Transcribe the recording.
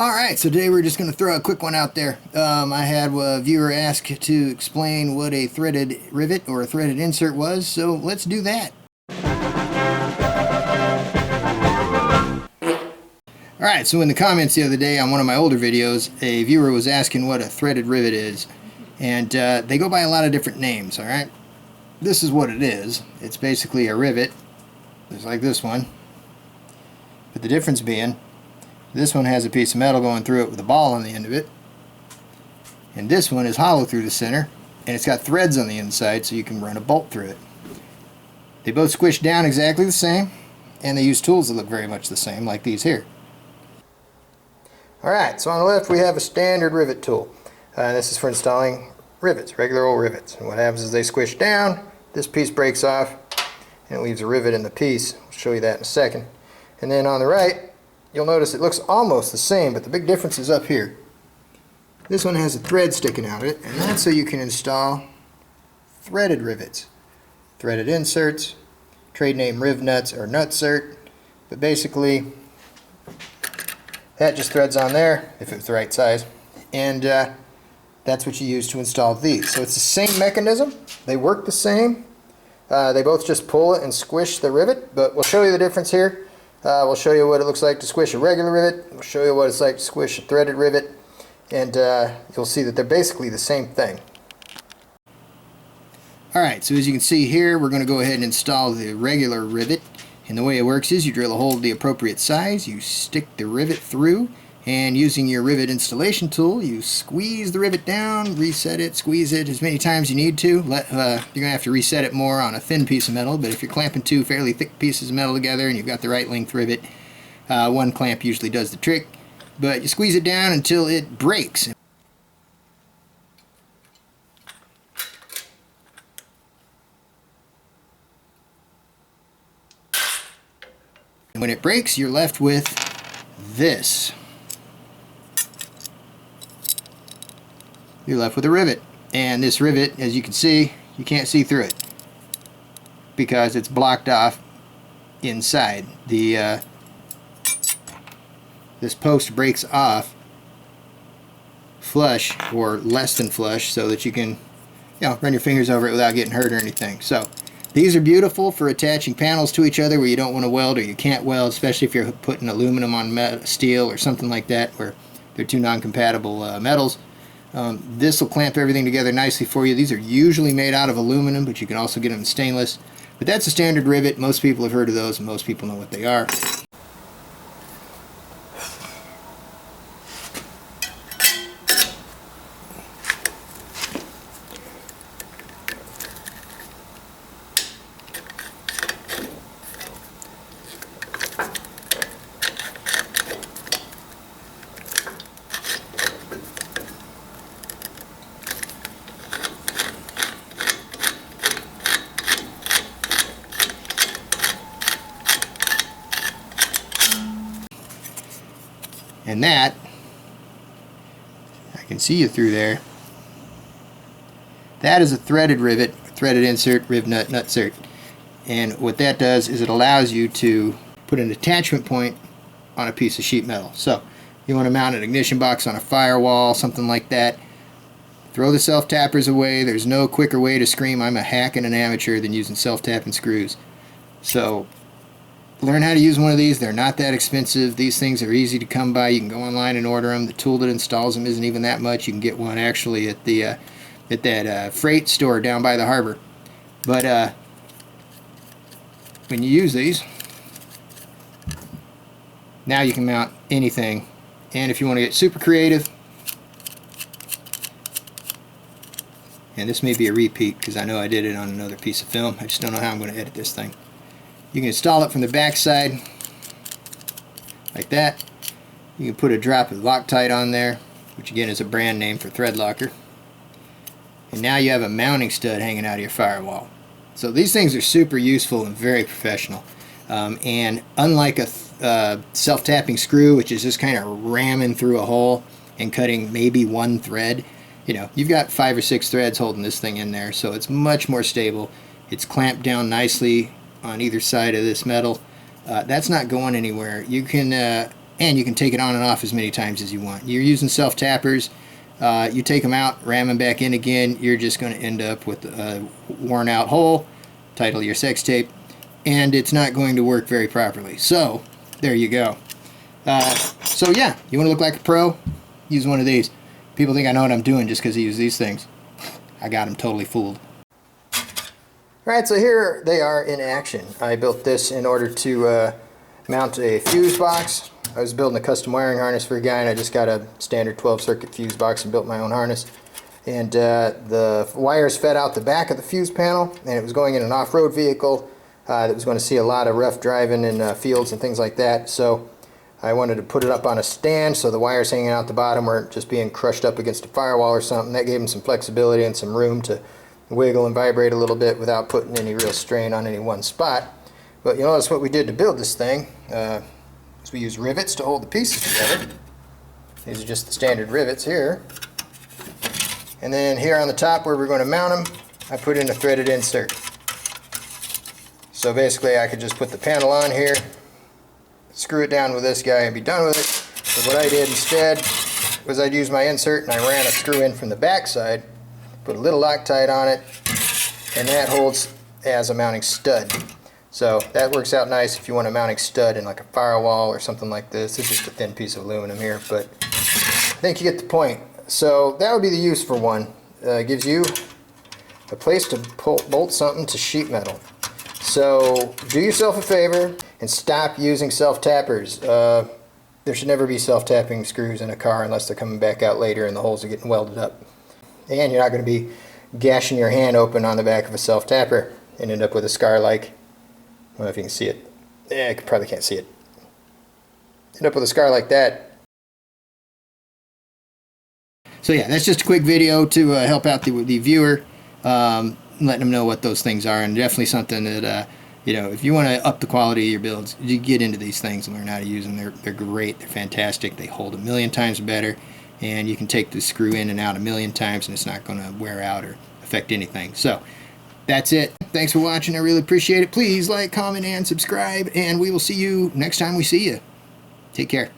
Alright, so today we're just going to throw a quick one out there. I had a viewer ask to explain what a threaded rivet or a threaded insert was, so let's do that. Alright, so in the comments the other day on one of my older videos, a viewer was asking what a threaded rivet is. And they go by a lot of different names, alright? This is what it is. It's basically a rivet, just like this one. But the difference being, this one has a piece of metal going through it with a ball on the end of it. And this one is hollow through the center, and it's got threads on the inside so you can run a bolt through it. They both squish down exactly the same, and they use tools that look very much the same, like these here. Alright, so on the left we have a standard rivet tool. This is for installing rivets, regular old rivets. And what happens is they squish down, this piece breaks off, and it leaves a rivet in the piece. I'll show you that in a second. And then on the right, you'll notice it looks almost the same, but the big difference is up here. This one has a thread sticking out of it, and that's so you can install threaded rivets. Threaded inserts, trade name rivnuts or nutzert, but basically that just threads on there, if it's the right size, and that's what you use to install these. So it's the same mechanism, they work the same, they both just pull it and squish the rivet, but we'll show you the difference here. We'll show you what it looks like to squish a regular rivet. We'll show you what it's like to squish a threaded rivet. And you'll see that they're basically the same thing. Alright, so as you can see here, we're going to go ahead and install the regular rivet. And the way it works is you drill a hole of the appropriate size, you stick the rivet through, and using your rivet installation tool, you squeeze the rivet down, reset it, squeeze it as many times as you need to. You're going to have to reset it more on a thin piece of metal, but if you're clamping two fairly thick pieces of metal together and you've got the right length rivet, one clamp usually does the trick. But you squeeze it down until it breaks. And when it breaks, you're left with this. You're left with a rivet, and this rivet, as you can see, you can't see through it because it's blocked off inside. This post breaks off flush or less than flush so that you can, run your fingers over it without getting hurt or anything. So these are beautiful for attaching panels to each other where you don't want to weld or you can't weld, especially if you're putting aluminum on steel or something like that where they're two non-compatible metals. This will clamp everything together nicely for you. These are usually made out of aluminum, but you can also get them in stainless. But that's a standard rivet. Most people have heard of those, and most people know what they are. And that, I can see you through there, that is a threaded rivet, threaded insert, rivnut, nutsert. And what that does is it allows you to put an attachment point on a piece of sheet metal. So you want to mount an ignition box on a firewall, something like that. Throw the self-tappers away. There's no quicker way to scream I'm a hack and an amateur than using self-tapping screws. So learn how to use one of these. They're not that expensive. These things are easy to come by. You can go online and order them. The tool that installs them isn't even that much. You can get one actually at the at that freight store down by the harbor. But when you use these, now you can mount anything. And if you want to get super creative, and this may be a repeat because I know I did it on another piece of film. I just don't know how I'm going to edit this thing. You can install it from the back side like that. You can put a drop of Loctite on there, which again is a brand name for thread locker. And now you have a mounting stud hanging out of your firewall. So these things are super useful and very professional. And unlike a self-tapping screw, which is just kind of ramming through a hole and cutting maybe one thread, you've got 5 or 6 threads holding this thing in there, so it's much more stable. It's clamped down nicely on either side of this metal. That's not going anywhere. You can and you can take it on and off as many times as you want. You're using self-tappers, you take them out, ram them back in again, you're just going to end up with a worn out hole, title your sex tape, and it's not going to work very properly. So there you go. So yeah, you want to look like a pro, use one of these. People think I know what I'm doing just because I use these things. I got them totally fooled. Alright, so here they are in action. I built this in order to mount a fuse box. I was building a custom wiring harness for a guy, and I just got a standard 12 circuit fuse box and built my own harness. And the wires fed out the back of the fuse panel, and it was going in an off-road vehicle that was going to see a lot of rough driving in fields and things like that. So I wanted to put it up on a stand so the wires hanging out the bottom weren't just being crushed up against a firewall or something. That gave them some flexibility and some room to wiggle and vibrate a little bit without putting any real strain on any one spot. But you notice what we did to build this thing is we used rivets to hold the pieces together. These are just the standard rivets here. And then here on the top where we're going to mount them, I put in a threaded insert. So basically I could just put the panel on here, screw it down with this guy and be done with it. So what I did instead was I'd use my insert and I ran a screw in from the back side, put a little Loctite on it, and that holds as a mounting stud. So that works out nice if you want a mounting stud in like a firewall or something like this. This is just a thin piece of aluminum here, but I think you get the point. So that would be the use for one. It gives you a place to bolt something to sheet metal. So do yourself a favor and stop using self-tappers. There should never be self-tapping screws in a car unless they're coming back out later and the holes are getting welded up. And you're not going to be gashing your hand open on the back of a self-tapper and end up with a scar like, I don't know if you can see it. Yeah, you probably can't see it. End up with a scar like that. So yeah, that's just a quick video to help out the viewer, letting them know what those things are, and definitely something that, you know, if you want to up the quality of your builds, you get into these things and learn how to use them. They're great, they're fantastic, they hold 1,000,000 times better. And you can take the screw in and out 1,000,000 times and it's not going to wear out or affect anything. So that's it. Thanks for watching. I really appreciate it. Please like, comment, and subscribe, and we will see you next time we see you. Take care.